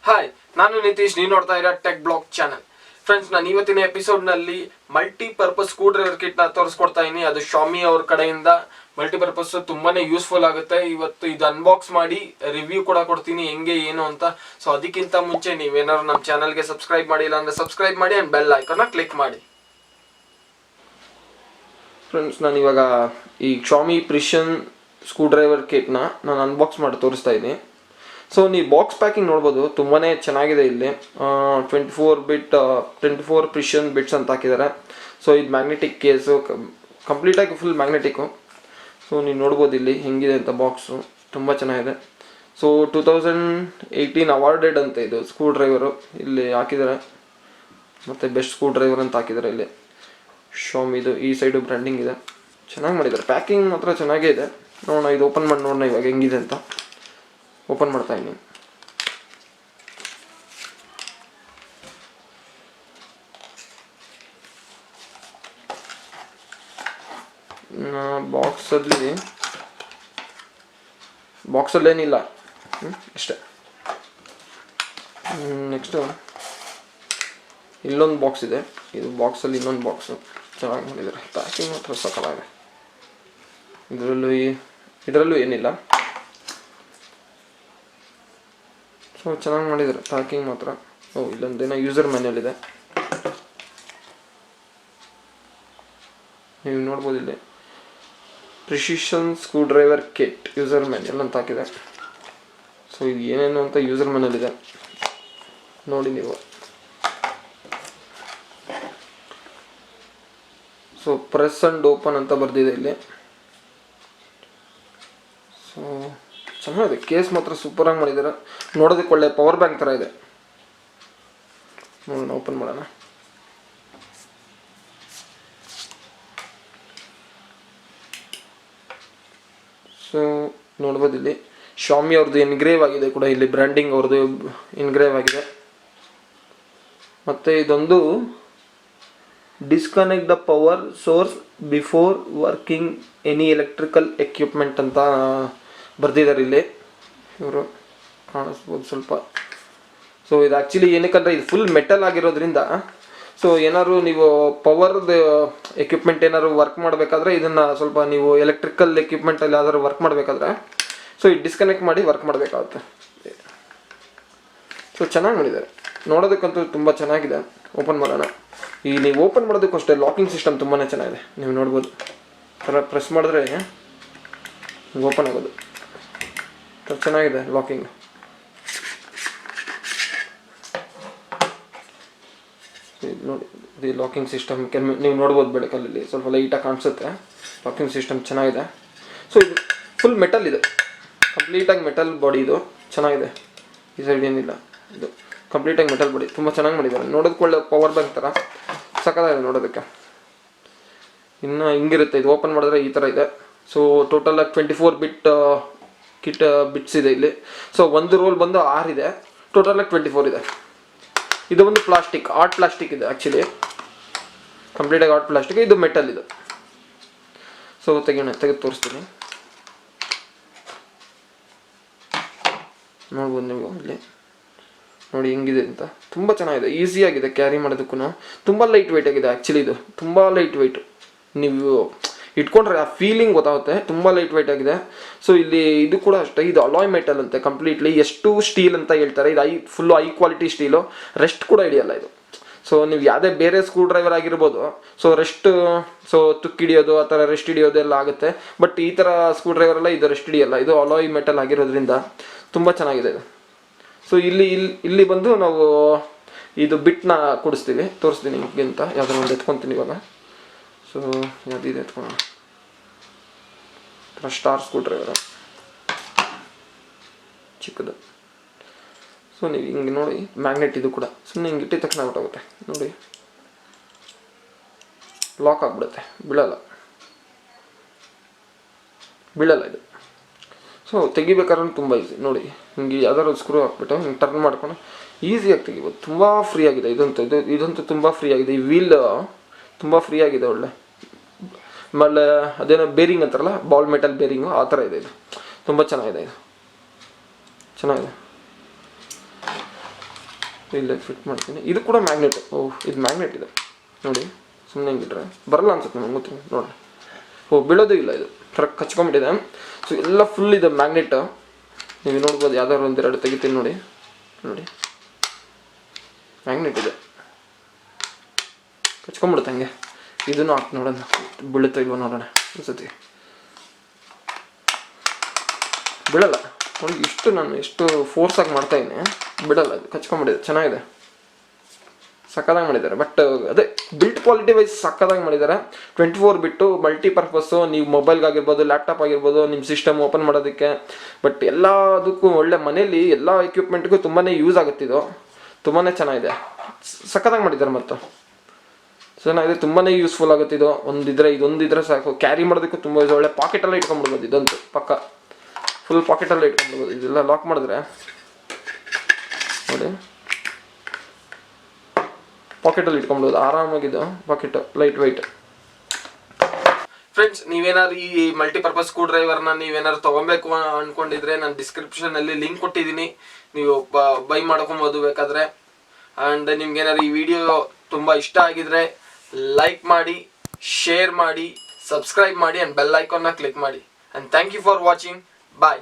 Hi, ನಾನು ನಿತೀಶ್. ನೀವು ನೋಡ್ತಾ ಇರೋ ಟೆಕ್ ಬ್ಲಾಗ್ ಚಾನಲ್. ಫ್ರೆಂಡ್ಸ್, ನಾನು ಇವತ್ತಿನ ಎಪಿಸೋಡ್ನಲ್ಲಿ ಮಲ್ಟಿಪರ್ಪಸ್ ಸ್ಕ್ರೂ ಡ್ರೈವರ್ ಕಿಟ್ನ ತೋರಿಸ್ಕೊಡ್ತಾ ಇದ್ದೀನಿ. ಅದು ಶಾಮಿ ಅವ್ರ ಕಡೆಯಿಂದ ಮಲ್ಟಿಪರ್ಪಸ್ ತುಂಬಾನೇ ಯೂಸ್ಫುಲ್ ಆಗುತ್ತೆ. ಇವತ್ತು ಇದು ಅನ್ಬಾಕ್ಸ್ ಮಾಡಿ ರಿವ್ಯೂ ಕೂಡ ಕೊಡ್ತೀನಿ ಹೆಂಗೆ ಏನು ಅಂತ. ಸೊ ಅದಕ್ಕಿಂತ ಮುಂಚೆ ನೀವೇನಾದ್ರು ನಮ್ಮ ಚಾನಲ್ಗೆ ಸಬ್ಸ್ಕ್ರೈಬ್ ಮಾಡಿಲ್ಲ ಅಂದರೆ ಸಬ್ಸ್ಕ್ರೈಬ್ ಮಾಡಿ ಆ್ಯಂಡ್ ಬೆಲ್ ಐಕಾನ್ನ ಕ್ಲಿಕ್ ಮಾಡಿ. ಫ್ರೆಂಡ್ಸ್, ನಾನು ಇವಾಗ ಈ ಶಾಮಿ ಪ್ರಿಷನ್ ಸ್ಕ್ರೂ ಡ್ರೈವರ್ ಕಿಟ್ನ ನಾನು ಅನ್ಬಾಕ್ಸ್ ಮಾಡಿ ತೋರಿಸ್ತಾ ಇದ್ದೀನಿ. ಸೊ ನೀವು ಬಾಕ್ಸ್ ಪ್ಯಾಕಿಂಗ್ ನೋಡ್ಬೋದು, ತುಂಬಾ ಚೆನ್ನಾಗಿದೆ. ಇಲ್ಲಿ 24 ಪ್ರಿಷನ್ ಬಿಟ್ಸ್ ಅಂತ ಹಾಕಿದ್ದಾರೆ. ಸೊ ಇದು ಮ್ಯಾಗ್ನೆಟಿಕ್ ಕೇಸು, ಕಂಪ್ಲೀಟಾಗಿ ಫುಲ್ ಮ್ಯಾಗ್ನೆಟಿಕ್ಕು. ಸೊ ನೀವು ನೋಡ್ಬೋದು ಇಲ್ಲಿ ಹೆಂಗಿದೆ ಅಂತ. ಬಾಕ್ಸು ತುಂಬ ಚೆನ್ನಾಗಿದೆ. ಸೊ 2018 ಅವಾರ್ಡೆಡ್ ಅಂತ ಇದು ಸ್ಕ್ರೂ ಡ್ರೈವರು ಇಲ್ಲಿ ಹಾಕಿದ್ದಾರೆ. ಮತ್ತು ಬೆಸ್ಟ್ ಸ್ಕ್ರೂ ಡ್ರೈವರ್ ಅಂತ ಹಾಕಿದ್ದಾರೆ ಇಲ್ಲಿ. ಶಾಮಿದು ಈ ಸೈಡು ಬ್ರ್ಯಾಂಡಿಂಗ್ ಇದೆ. ಚೆನ್ನಾಗಿ ಮಾಡಿದ್ದಾರೆ. ಪ್ಯಾಕಿಂಗ್ ಮಾತ್ರ ಚೆನ್ನಾಗೇ ಇದೆ. ನೋಡೋಣ, ಇದು ಓಪನ್ ಮಾಡಿ ನೋಡೋಣ ಇವಾಗ ಹೆಂಗಿದೆ ಅಂತ. ಓಪನ್ ಮಾಡ್ತಾ ಇದ್ದೀನಿ. ಬಾಕ್ಸಲ್ಲಿ ಏನಿಲ್ಲ, ಅಷ್ಟೇ. ನೆಕ್ಸ್ಟು ಇಲ್ಲೊಂದು ಬಾಕ್ಸ್ ಇದೆ. ಇದು ಬಾಕ್ಸಲ್ಲಿ ಇನ್ನೊಂದು ಬಾಕ್ಸು ಚೆನ್ನಾಗಿ ಮಾಡಿದ್ದಾರೆ. ಪ್ಯಾಕಿಂಗ್ ಮಾತ್ರ ಸಕಲಾಗಿದೆ. ಇದರಲ್ಲೂ ಏನಿಲ್ಲ. ಸೊ ಚೆನ್ನಾಗಿ ಮಾಡಿದ್ದಾರೆ ಪ್ಯಾಕಿಂಗ್ ಮಾತ್ರ. ಇಲ್ಲೊಂದೇನೋ ಯೂಸರ್ ಮ್ಯಾನ್ಯಲ್ ಇದೆ, ನೀವು ನೋಡ್ಬೋದು ಇಲ್ಲಿ. Precision screw driver kit user manual ಅಂತ ಹಾಕಿದೆ. ಸೊ ಇದು ಏನೇನು ಅಂತ ಯೂಸರ್ ಮ್ಯಾನ್ಯಲ್ ಇದೆ ನೋಡಿ ನೀವು. ಸೊ ಪ್ರೆಸ್ ಅಂಡ್ ಓಪನ್ ಅಂತ ಬರ್ದಿದೆ ಇಲ್ಲಿ. ಸೊ ಚೆನ್ನಾಗಿದೆ. ಕೇಸ್ ಮಾತ್ರ ಸೂಪರಾಗಿ ಮಾಡಿದ್ದಾರೆ. ನೋಡೋದಕ್ಕೆ ಒಳ್ಳೆ ಪವರ್ ಬ್ಯಾಂಕ್ ಥರ ಇದೆ. ನೋಡೋಣ, ಓಪನ್ ಮಾಡೋಣ. ಸೊ ನೋಡ್ಬೋದು ಇಲ್ಲಿ ಶಾಮಿ ಅವ್ರದ್ದು ಎನ್ಗ್ರೇವ್ ಆಗಿದೆ ಕೂಡ. ಇಲ್ಲಿ ಬ್ರ್ಯಾಂಡಿಂಗ್ ಅವ್ರದ್ದು ಎನ್ಗ್ರೇವ್ ಆಗಿದೆ. ಮತ್ತು ಇದೊಂದು disconnect the power source before working any electrical equipment ಅಂತ ಬರ್ದಿದ್ದಾರೆ ಇಲ್ಲಿ. ಇವರು ಕಾಣಿಸ್ಬೋದು ಸ್ವಲ್ಪ. ಸೊ ಇದು ಆ್ಯಕ್ಚುಲಿ ಏನಕ್ಕಂದರೆ ಇದು ಫುಲ್ ಮೆಟಲ್ ಆಗಿರೋದ್ರಿಂದ, ಸೊ ಏನಾದ್ರು ನೀವು ಪವರ್ದು ಎಕ್ವಿಪ್ಮೆಂಟ್ ಏನಾದ್ರು ವರ್ಕ್ ಮಾಡಬೇಕಾದ್ರೆ ಇದನ್ನು ಸ್ವಲ್ಪ ನೀವು ಎಲೆಕ್ಟ್ರಿಕಲ್ ಎಕ್ವಿಪ್ಮೆಂಟಲ್ಲಿ ಯಾವ್ದಾದ್ರು ವರ್ಕ್ ಮಾಡಬೇಕಾದ್ರೆ ಸೊ ಇದು ಡಿಸ್ಕನೆಕ್ಟ್ ಮಾಡಿ ವರ್ಕ್ ಮಾಡಬೇಕಾಗುತ್ತೆ. ಸೊ ಚೆನ್ನಾಗಿ ಮಾಡಿದ್ದಾರೆ. ನೋಡೋದಕ್ಕಂತೂ ತುಂಬ ಚೆನ್ನಾಗಿದೆ. ಓಪನ್ ಮಾಡೋಣ. ಈ ನೀವು ಓಪನ್ ಮಾಡೋದಕ್ಕೂ ಅಷ್ಟೇ ಲಾಕಿಂಗ್ ಸಿಸ್ಟಮ್ ತುಂಬಾ ಚೆನ್ನಾಗಿದೆ. ನೀವು ನೋಡ್ಬೋದು, ಥರ ಪ್ರೆಸ್ ಮಾಡಿದ್ರೆ ಓಪನ್ ಆಗೋದು ಚೆನ್ನಾಗಿದೆ ಲಾಕಿಂಗ್. ನೋಡಿ, ಇದು ಲಾಕಿಂಗ್ ಸಿಸ್ಟಮ್ ನೀವು ನೋಡ್ಬೋದು. ಬೆಳಕಲ್ಲಿ ಸ್ವಲ್ಪ ಲೈಟಾಗಿ ಕಾಣಿಸುತ್ತೆ. ಲಾಕಿಂಗ್ ಸಿಸ್ಟಮ್ ಚೆನ್ನಾಗಿದೆ. ಸೊ ಇದು ಫುಲ್ ಮೆಟಲ್ ಇದೆ, ಕಂಪ್ಲೀಟಾಗಿ ಮೆಟಲ್ ಬಾಡಿ. ಇದು ಚೆನ್ನಾಗಿದೆ. ಈ ಸೈಡ್ ಏನಿಲ್ಲ, ಇದು ಕಂಪ್ಲೀಟಾಗಿ ಮೆಟಲ್ ಬಾಡಿ. ತುಂಬ ಚೆನ್ನಾಗಿ ಮಾಡಿದ್ದಾರೆ. ನೋಡೋದಕ್ಕೆ ಒಳ್ಳೆ ಪವರ್ ಬ್ಯಾಂಕ್ ಥರ ಸಕ್ಕತ್ತಾಗಿದೆ ನೋಡೋದಕ್ಕೆ. ಇನ್ನು ಹಿಂಗಿರುತ್ತೆ. ಇದು ಓಪನ್ ಮಾಡಿದ್ರೆ ಈ ಥರ ಇದೆ. ಸೊ ಟೋಟಲಾಗಿ 24 ಕಿಟ್ ಬಿಟ್ಸ್ ಇದೆ ಇಲ್ಲಿ. ಸೊ ಒಂದು ರೋಲ್ ಬಂದು 6 ಇದೆ, ಟೋಟಲಾಗಿ 24 ಇದೆ. ಇದು ಒಂದು ಪ್ಲಾಸ್ಟಿಕ್, ಆರ್ಟ್ ಪ್ಲಾಸ್ಟಿಕ್ ಇದೆ ಆ್ಯಕ್ಚುಲಿ, ಕಂಪ್ಲೀಟಾಗಿ ಆರ್ಟ್ ಪ್ಲಾಸ್ಟಿಕ್. ಇದು ಮೆಟಲ್ ಇದು. ಸೊ ತೆಗೆದು ತೋರಿಸ್ತೀನಿ. ನೋಡ್ಬೋದು ನೀವು ಇಲ್ಲಿ. ನೋಡಿ ಹೆಂಗಿದೆ ಅಂತ. ತುಂಬ ಚೆನ್ನಾಗಿದೆ, ಈಸಿಯಾಗಿದೆ ಕ್ಯಾರಿ ಮಾಡೋದಕ್ಕೂ. ತುಂಬ ಲೈಟ್ ವೆಯ್ಟ್ ಆಗಿದೆ ಆ್ಯಕ್ಚುಲಿ. ಇದು ತುಂಬ ಲೈಟ್ ವೆಯ್ಟು. ನೀವು ಇಟ್ಕೊಂಡ್ರೆ ಆ ಫೀಲಿಂಗ್ ಗೊತ್ತಾಗುತ್ತೆ. ತುಂಬ ಲೈಟ್ ವೆಯ್ಟ್ ಆಗಿದೆ. ಸೊ ಇಲ್ಲಿ ಇದು ಕೂಡ ಅಷ್ಟೇ. ಇದು ಅಲಾಯ್ ಮೆಟಲ್ ಅಂತೆ ಕಂಪ್ಲೀಟ್ಲಿ. ಎಷ್ಟು ಸ್ಟೀಲ್ ಅಂತ ಹೇಳ್ತಾರೆ. ಇದು full high quality steel. Rest ಕೂಡ ಹಿಡಿಯಲ್ಲ ಇದು. ಸೊ ನೀವು ಯಾವುದೇ ಬೇರೆ ಸ್ಕ್ರೂ ಡ್ರೈವರ್ ಆಗಿರ್ಬೋದು, ಸೊ ತುಕ್ಕು ಹಿಡಿಯೋದು ಆ ಥರ ರೆಸ್ಟ್ ಹಿಡಿಯೋದು ಎಲ್ಲ ಆಗುತ್ತೆ. ಬಟ್ ಈ ಥರ ಸ್ಕ್ರೂ ಡ್ರೈವರೆಲ್ಲ ಇದು ರೆಸ್ಟ್ ಹಿಡಿಯಲ್ಲ. ಇದು ಅಲಾಯ್ ಮೆಟಲ್ ಆಗಿರೋದ್ರಿಂದ ತುಂಬ ಚೆನ್ನಾಗಿದೆ ಇದು. ಸೊ ಇಲ್ಲಿ ಬಂದು ನಾವು ಇದು ಬಿಟ್ನ ಕೊಡಿಸ್ತೀವಿ. ತೋರಿಸ್ತೀನಿ ನಿಮಗೆ ಅಂತ. ಯಾವ್ದಾರು ಒಂದು ಎತ್ಕೊತೀನಿ ಇವಾಗ. ಸೊ ಯಾವುದಿದೆ ಎತ್ಕೊಳ್ಳೋಣ. ಸ್ಟಾರ್ ಸ್ಕ್ರೂ ಡ್ರೈವರ್ ಚಿಕ್ಕದು. ಸೊ ನೀವು ಹಿಂಗೆ ನೋಡಿ, ಮ್ಯಾಗ್ನೆಟ್ ಇದು ಕೂಡ. ಸುಮ್ಮನೆ ಹಿಂಗೆ ಇಟ್ಟಿದ ತಕ್ಷಣ ಹೊರಟೋಗುತ್ತೆ ನೋಡಿ. ಲಾಕ್ ಆಗಿಬಿಡುತ್ತೆ, ಬೀಳಲ್ಲ ಇದು. ಸೊ ತೆಗಿಬೇಕಾದ್ರೂ ತುಂಬ ಈಸಿ ನೋಡಿ. ಹಿಂಗೆ ಯಾವ್ದಾದ್ರು ಸ್ಕ್ರೂ ಹಾಕ್ಬಿಟ್ಟು ಹಿಂಗೆ ಟರ್ನ್ ಮಾಡ್ಕೊಂಡು ಈಸಿಯಾಗಿ ತೆಗಿಬೋದು. ತುಂಬ ಫ್ರೀ ಆಗಿದೆ ಇದಂತೂ ತುಂಬ ಫ್ರೀ ಆಗಿದೆ. ಈ ವೀಲ್ ತುಂಬ ಫ್ರೀ ಆಗಿದೆ ಒಳ್ಳೆ. ಆಮೇಲೆ ಅದೇನೋ ಬೇರಿಂಗ್ ಅಂತಾರಲ್ಲ, ಬಾಲ್ ಮೆಟಲ್ ಬೇರಿಂಗು, ಆ ಥರ ಇದೆ ಇದು. ತುಂಬ ಚೆನ್ನಾಗಿದೆ ಇದು, ಚೆನ್ನಾಗಿದೆ. ಇಲ್ಲೇ ಫಿಟ್ ಮಾಡ್ತೀನಿ. ಇದು ಕೂಡ ಮ್ಯಾಗ್ನೆಟ್. ಓಹ್ ಇದು ಮ್ಯಾಗ್ನೆಟ್ ಇದೆ ನೋಡಿ, ಸುಮ್ಮನೆ ಹಿಂಗಿಟ್ರೆ ಬರಲ್ಲ ಅನ್ಸುತ್ತೆ ನಂಗೆ ಗೊತ್ತಿಲ್ಲ ನೋಡಿ. ಬೀಳೋದು ಇಲ್ಲ, ಇದು ಕರೆಕ್ಟ್ ಕಚ್ಕೊಂಬಿಟ್ಟಿದೆ. ಸೊ ಎಲ್ಲ ಫುಲ್ ಇದೆ ಮ್ಯಾಗ್ನೆಟ್. ನೀವು ನೋಡ್ಬೋದು, ಯಾವ್ದಾದ್ರು ಒಂದೆರಡು ತೆಗಿತೀನಿ ನೋಡಿ. ನೋಡಿ ಮ್ಯಾಗ್ನೆಟ್ ಇದೆ, ಕಚ್ಕೊಂಬಿಡುತ್ತೆ ಹಂಗೆ. ಇದನ್ನು ಹಾಕಿ ನೋಡೋಣ ಬೀಳುತ್ತಾ ಇಲ್ವೋ ನೋಡೋಣ. ಅನ್ಸತಿ ಬಿಡಲ್ಲ ನೋಡಿ, ಇಷ್ಟು ನಾನು ಎಷ್ಟು ಫೋರ್ಸಾಗಿ ಮಾಡ್ತಾಯಿದ್ದೀನಿ, ಬಿಡಲ್ಲ, ಅದು ಕಚ್ಕೊಂಬಿಟ್ಟಿದೆ. ಚೆನ್ನಾಗಿದೆ, ಸಕ್ಕದಾಗಿ ಮಾಡಿದ್ದಾರೆ. ಬಟ್ ಅದೇ ಬಿಲ್ಟ್ ಕ್ವಾಲಿಟಿ ವೈಸ್ ಸಕ್ಕದಾಗಿ ಮಾಡಿದ್ದಾರೆ. 24 ಬಿಟ್ಟು ಮಲ್ಟಿಪರ್ಪಸ್ಸು, ನೀವು ಮೊಬೈಲ್ಗಾಗಿರ್ಬೋದು, ಲ್ಯಾಪ್ಟಾಪ್ ಆಗಿರ್ಬೋದು, ನಿಮ್ಮ ಸಿಸ್ಟಮ್ ಓಪನ್ ಮಾಡೋದಕ್ಕೆ, ಬಟ್ ಎಲ್ಲದಕ್ಕೂ ಒಳ್ಳೆ, ಮನೇಲಿ ಎಲ್ಲ ಎಕ್ವಿಪ್ಮೆಂಟ್ಗೂ ತುಂಬಾ ಯೂಸ್ ಆಗುತ್ತಿದ್ದು. ತುಂಬಾ ಚೆನ್ನಾಗಿದೆ, ಸಕ್ಕದಾಗಿ ಮಾಡಿದ್ದಾರೆ. ಮತ್ತು ಚೆನ್ನಾಗಿದೆ, ತುಂಬಾ ಯೂಸ್ಫುಲ್ ಆಗುತ್ತೆ ಇದು. ಇದೊಂದಿದ್ರೆ ಸಾಕು, ಕ್ಯಾರಿ ಮಾಡೋದಕ್ಕೂ ತುಂಬ ಒಳ್ಳೆ. ಪಾಕೆಟೆಲ್ಲ ಇಟ್ಕೊಂಡ್ಬಿಡ್ಬೋದು ಇದಂತೂ ಪಕ್ಕ, ಫುಲ್ ಪಾಕೆಟೆಲ್ಲ ಇಟ್ಕೊಂಡ್ಬಿಡ್ಬೋದು. ಇದೆಲ್ಲ ಲಾಕ್ ಮಾಡಿದ್ರೆ ನೋಡಿ, ಪಾಕೆಟಲ್ಲಿ ಇಟ್ಕೊಂಡ್ಬಿಡೋದು ಆರಾಮಾಗಿದ್ದು. Pocket light weight. ಫ್ರೆಂಡ್ಸ್, ನೀವೇನಾದ್ರು ಈ ಮಲ್ಟಿಪರ್ಪಸ್ ಸ್ಕ್ರೂ ಡ್ರೈವರ್ನ ನೀವೇನಾದ್ರು ತೊಗೊಬೇಕು ಅಂದ್ಕೊಂಡಿದ್ರೆ ನಾನು ಡಿಸ್ಕ್ರಿಪ್ಷನಲ್ಲಿ ಲಿಂಕ್ ಕೊಟ್ಟಿದ್ದೀನಿ, ನೀವು ಬೈ ಮಾಡ್ಕೊಬೋದು ಬೇಕಾದರೆ. ಆ್ಯಂಡ್ ನಿಮ್ಗೇನಾದ್ರು ಈ ವಿಡಿಯೋ ತುಂಬ ಇಷ್ಟ ಆಗಿದ್ರೆ ಲೈಕ್ ಮಾಡಿ, ಶೇರ್ ಮಾಡಿ, ಸಬ್ಸ್ಕ್ರೈಬ್ ಮಾಡಿ, ಆ್ಯಂಡ್ ಬೆಲ್ ಐಕಾನ್ನ ಕ್ಲಿಕ್ ಮಾಡಿ. And thank you for watching. Bye.